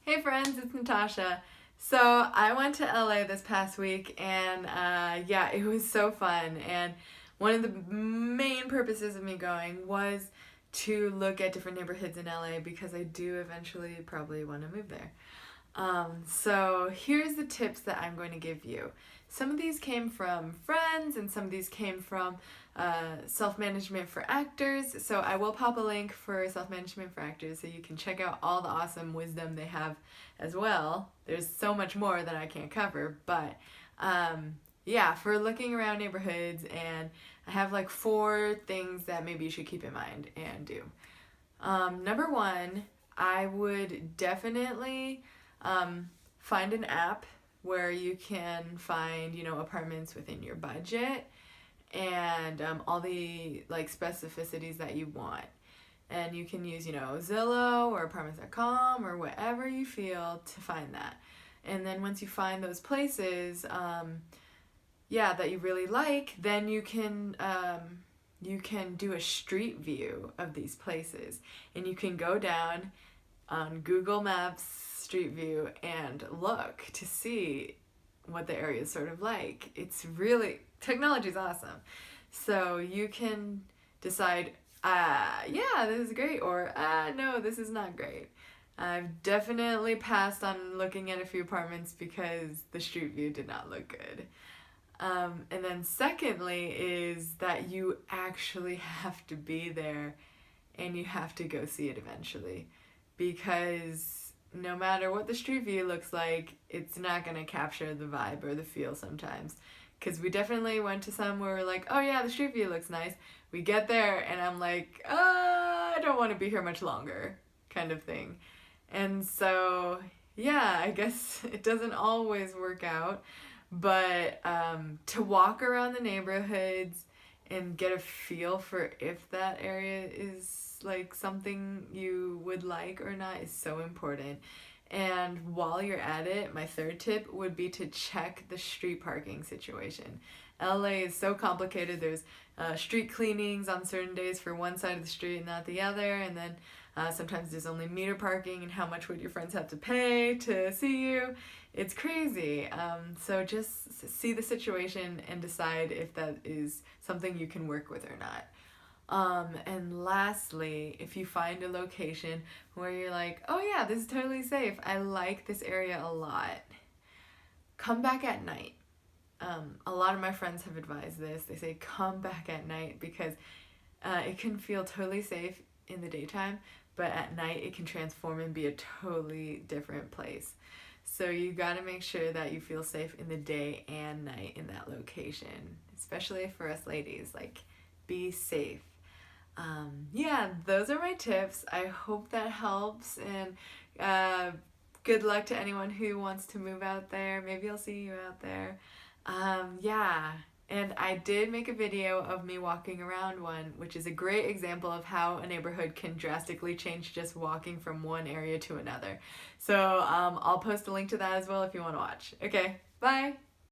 Hey friends, it's Natasha. So I went to LA this past week and yeah, it was so fun. And one of the main purposes of me going was to look at different neighborhoods in LA because I do eventually probably want to move there. So here's the tips that I'm going to give you. Some of these came from friends and some of these came from self-management for actors. So I will pop a link for self-management for actors so you can check out all the awesome wisdom they have as well. There's so much more that I can't cover, but yeah, for looking around neighborhoods, and I have like 4 things that maybe you should keep in mind and do. Number 1, I would definitely find an app where you can find, apartments within your budget and all the like specificities that you want. And you can use, Zillow or apartments.com or whatever you feel to find that. And then once you find those places, that you really like, then you can do a street view of these places, and you can go down on Google Maps Street View and look to see what the area is sort of like. It's really, technology's awesome. So you can decide, yeah, this is great, or no, this is not great. I've definitely passed on looking at a few apartments because the street view did not look good. And then secondly is that you actually have to be there and you have to go see it eventually, because no matter what the street view looks like, it's not going to capture the vibe or the feel sometimes. Because we definitely went to some where we're like, oh yeah, the street view looks nice. We get there and I'm like, I don't want to be here much longer, kind of thing. And so, yeah, I guess it doesn't always work out. But to walk around the neighborhoods and get a feel for if that area is like something you would like or not is so important. And while you're at it, my third tip would be to check the street parking situation. LA is so complicated. There's street cleanings on certain days for one side of the street and not the other, and then sometimes there's only meter parking, and how much would your friends have to pay to see you? It's crazy. So just see the situation and decide if that is something you can work with or not. And lastly, if you find a location where you're like, oh yeah, this is totally safe, I like this area a lot, come back at night. A lot of my friends have advised this. They say come back at night because it can feel totally safe in the daytime, but at night it can transform and be a totally different place. So you gotta make sure that you feel safe in the day and night in that location, especially for us ladies, like be safe. Yeah, those are my tips. I hope that helps, and good luck to anyone who wants to move out there. Maybe I'll see you out there. Yeah, and I did make a video of me walking around one, which is a great example of how a neighborhood can drastically change just walking from one area to another. So I'll post a link to that as well if you want to watch. Okay, bye!